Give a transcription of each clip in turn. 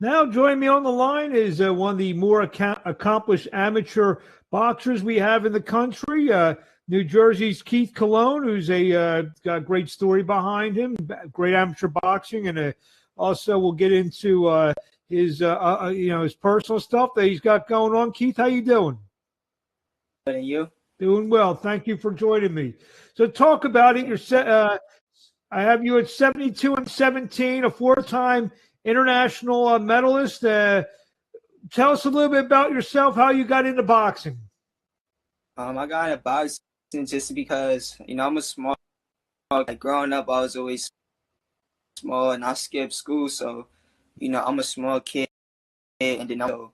Now, joining me on the line is one of the more accomplished amateur boxers we have in the country, New Jersey's Keith Cologne, who's got a great story behind him, great amateur boxing, and also we'll get into his personal stuff that he's got going on. Keith, how you doing? Good, and you? Doing well. Thank you for joining me. So, talk about it. I have you at 72 and 17, a four-time international medalist. Tell us a little bit about yourself, how you got into boxing. I got into boxing just because, I'm a small, like growing up, I was always small and I skipped school. So, I'm a small kid and then I'm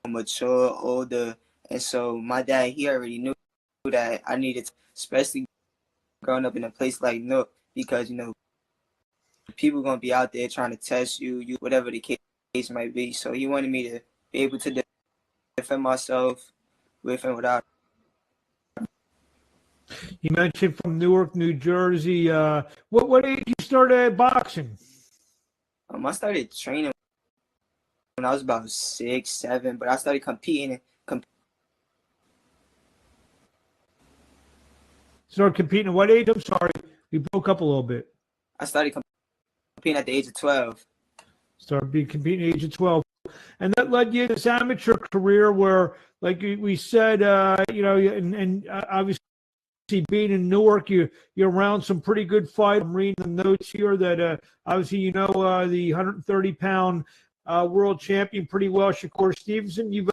mature, older. And so my dad, he already knew that I needed, especially growing up in a place like Nook, because, people going to be out there trying to test you, whatever the case might be. So he wanted me to be able to defend myself with and without. You mentioned from Newark, New Jersey. What age you started boxing? I started training when I was about 6, 7, but I started competing. Started competing at what age? I'm sorry, we broke up a little bit. I started competing at the age of 12. Started competing at the age of 12. And that led you to this amateur career where, like we said, and obviously being in Newark, you're around some pretty good fights. I'm reading the notes here that obviously the 130-pound world champion pretty well, Shakur Stevenson. You've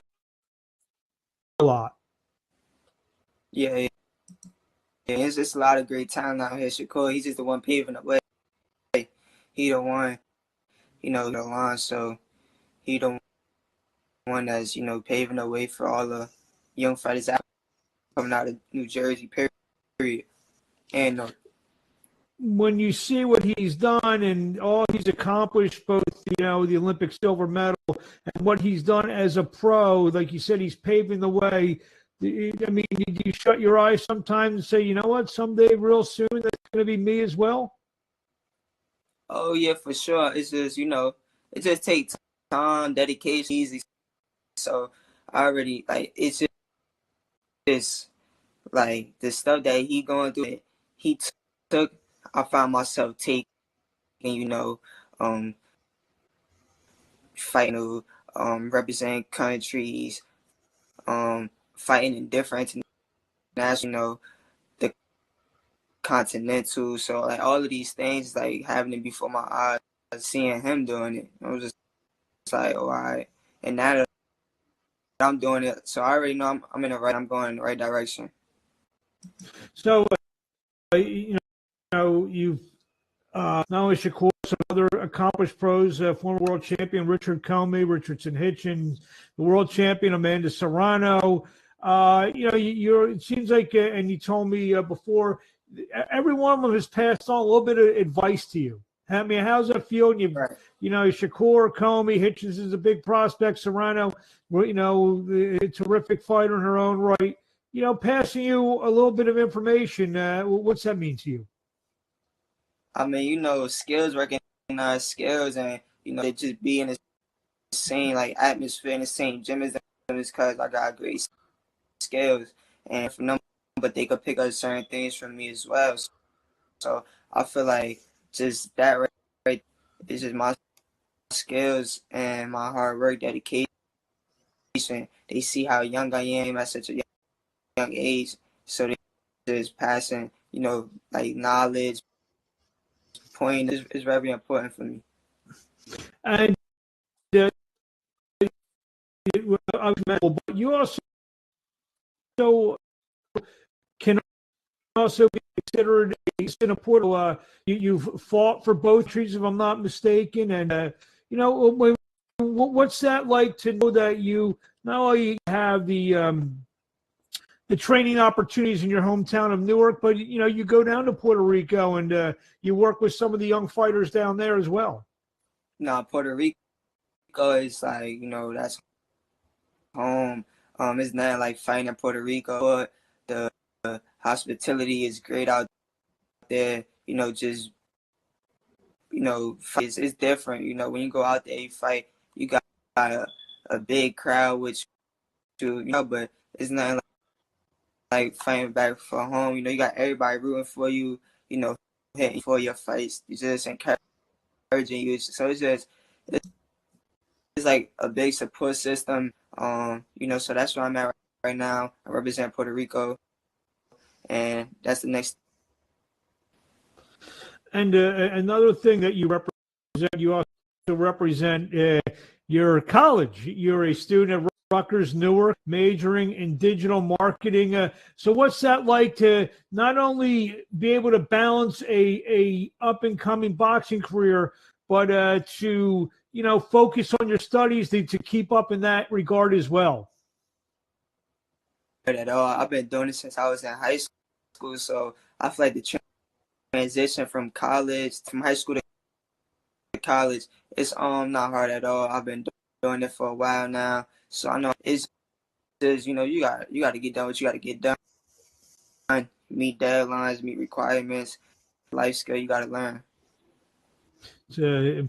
a lot. Yeah. It's just a lot of great talent out here. Shakur, he's just the one paving the way. He the one, the line. So he the one that's, paving the way for all the young fighters out coming out of New Jersey, period. And when you see what he's done and all he's accomplished, both the Olympic silver medal and what he's done as a pro, like you said, he's paving the way. I mean, do you shut your eyes sometimes and say, you know what, someday real soon that's going to be me as well? Oh yeah, for sure. It's just it just takes time, dedication, easy. So I already it's just like the stuff that he going through. He took. I found myself taking, fighting, representing countries, fighting in different international, the continental. So like all of these things like happening before my eyes, seeing him doing it, I was just like, oh, all right. And now that I'm doing it, so I already know I'm going in the right direction. So, you've not only Shakur, some other accomplished pros, former world champion Richard Comey, Richardson Hitchens, the world champion Amanda Serrano. It seems like, and you told me before, every one of them has passed on a little bit of advice to you. I mean, how's that feel? And Right. Shakur, Comey, Hitchens is a big prospect. Serrano, a terrific fighter in her own right. Passing you a little bit of information. What's that mean to you? I mean, skills, recognize skills, and they just be in the same like atmosphere in the same gym as them is because I got great skills, and from them, but they could pick up certain things from me as well. So I feel like just that right is just my skills and my hard work, dedication. They see how young I am at such a young age, so they just passing, like knowledge, point is very important for me. And but you also can also be considered a Singapore. You've fought for both trees, if I'm not mistaken, and what's that like to know that you not only have the training opportunities in your hometown of Newark, but you go down to Puerto Rico and you work with some of the young fighters down there as well. Now Puerto Rico is like that's home. It's not like fighting in Puerto Rico, but the hospitality is great out there. Just fights, it's different. When you go out there, you fight, you got a big crowd with you, but it's nothing like fighting back for home. You got everybody rooting for you, hitting for your fights. You just encouraging you. So it's like a big support system. So that's where I'm at right now. I represent Puerto Rico, and that's the next. And another thing that you also represent your college. You're a student at Rutgers Newark, majoring in digital marketing. So what's that like to not only be able to balance a up and coming boxing career, but to focus on your studies to keep up in that regard as well? At all. I've been doing it since I was in high school, so I feel like the transition from high school to college, it's not hard at all. I've been doing it for a while now, so I know it's just you got to get done what you got to get done. Meet deadlines, meet requirements, life skill you got to learn. It's an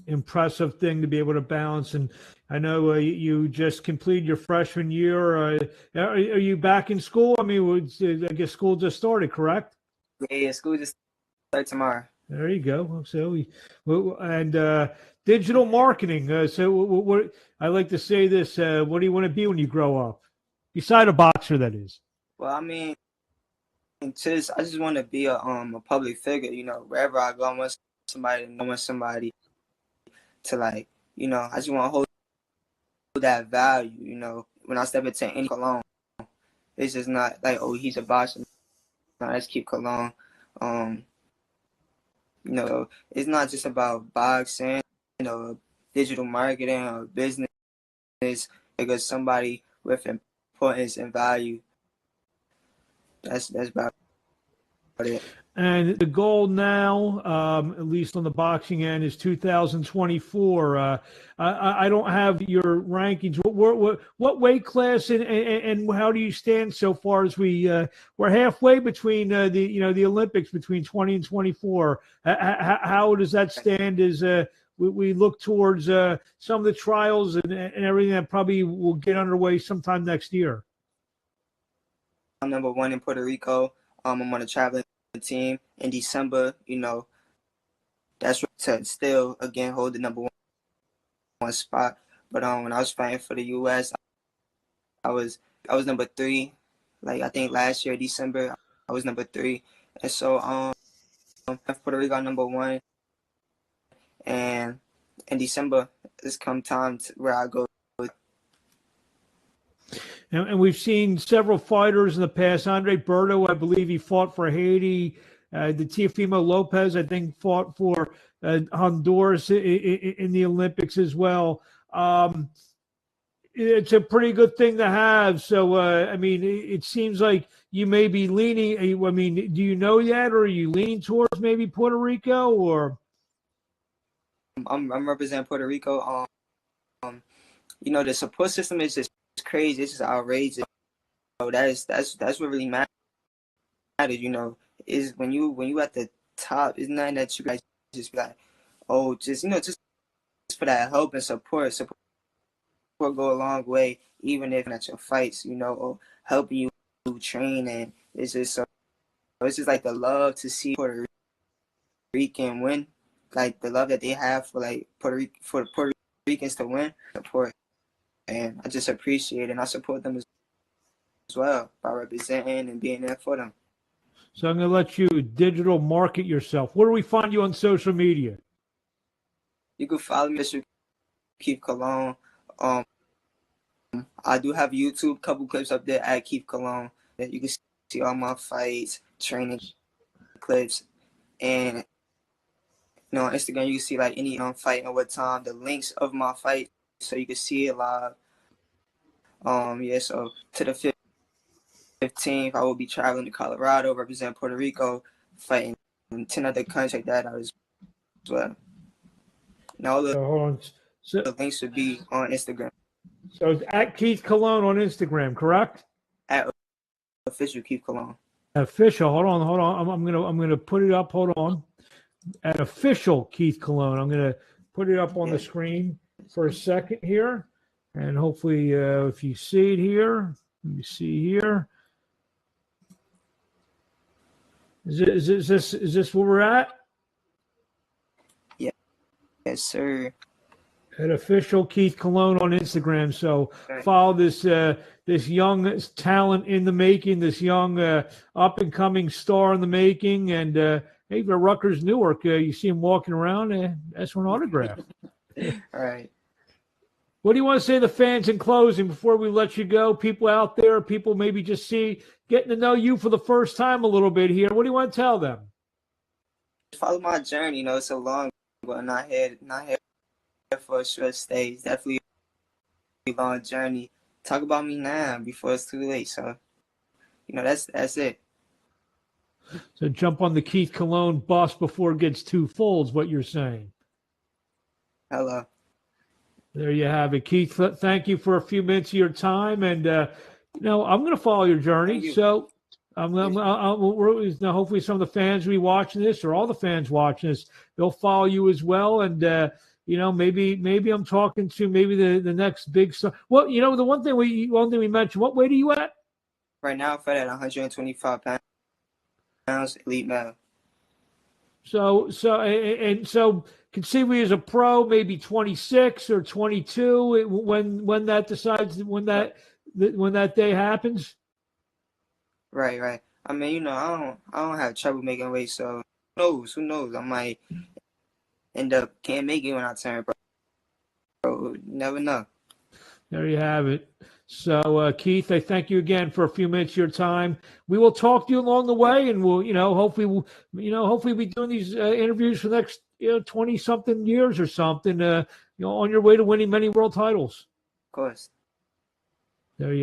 impressive thing to be able to balance. And I know you just completed your freshman year. Are you back in school? I mean, I guess school just started, correct? Yeah, school just starts tomorrow. There you go. So digital marketing. So what I like to say this. What do you want to be when you grow up? Beside a boxer, that is. Well, I mean, I just want to be a public figure. Wherever I go, I want somebody to I just want to hold that value. When I step into any cologne, it's just not like, oh, he's a boxer. No, let's keep cologne. It's not just about boxing, digital marketing or business, because somebody with importance and value. That's about it. And the goal now, at least on the boxing end, is 2024. I don't have your rankings. What weight class and how do you stand so far as we're halfway between the Olympics between 20 and 24? How does that stand as we look towards some of the trials and everything that probably will get underway sometime next year? I'm number one in Puerto Rico. I'm on a traveling team in December. That's to still again hold the number one spot. But when I was fighting for the U.S., I was number 3. Like I think last year December I was number 3, and so Puerto Rico number 1, and in December it's come time where I go. And we've seen several fighters in the past. Andre Berto, I believe he fought for Haiti. The Teofimo Lopez, I think, fought for Honduras in the Olympics as well. It's a pretty good thing to have. So, I mean, it seems like you may be leaning. I mean, do you know yet, or are you leaning towards maybe Puerto Rico, or? I'm representing Puerto Rico. The support system is just crazy. It's just outrageous. That's what really matters. Is when you at the top. It's nothing that you guys just be like, oh, just for that help and support. Support go a long way, even if at your fights, or helping you train. And it's just it's just like the love to see Puerto Rican win, like the love that they have for for Puerto Ricans to win. Support. And I just appreciate it, and I support them as well by representing and being there for them. So I'm going to let you digital market yourself. Where do we find you on social media? You can follow me at Keith Cologne. I do have YouTube, couple clips up there at Keith Cologne that you can see all my fights, training clips, and on Instagram you can see like any fight and what time, the links of my fight, so you can see it live. So to the 15th, I will be traveling to Colorado, represent Puerto Rico, fighting in 10 other countries like that as well. Now all the links would be on Instagram. So it's at Keith Cologne on Instagram, correct? At official Keith Cologne. Official. Hold on. I'm gonna put it up. Hold on. at official Keith Cologne. I'm going to put it up on the Yeah. screen for a second here. And hopefully, if you see it here, you see here. Is this where we're at? Yes, sir. At official Keith Cologne on Instagram. So Right. follow this young talent in the making, this young up and coming star in the making, and hey, for Rutgers Newark, you see him walking around. That's for an autograph. All right. What do you want to say to the fans in closing before we let you go? People out there, people maybe just getting to know you for the first time a little bit here. What do you want to tell them? Follow my journey. You know, it's a long, but not here for a short stay. It's definitely a long journey. Talk about me now before it's too late. So, you know, that's it. So jump on the Keith Cologne bus before it gets too full is what you're saying. Hello. There you have it, Keith. Thank you for a few minutes of your time, and I'm going to follow your journey. Thank you. So, hopefully, some of the fans will be watching this, or all the fans watching this, they'll follow you as well. And maybe I'm talking to the next big star. Well, the one thing we mentioned. What weight are you at? Right now, I'm at 125 pounds, elite male. So can see we as a pro, maybe 26 or 22 when that decides when that day happens. Right. I mean, I don't have trouble making weight, so who knows? I might end up can't make it when I turn pro. Bro, never know. There you have it. So, Keith, I thank you again for a few minutes of your time. We will talk to you along the way, and we'll, hopefully be doing these interviews for the next 20-something years or something. On your way to winning many world titles. Of course. There you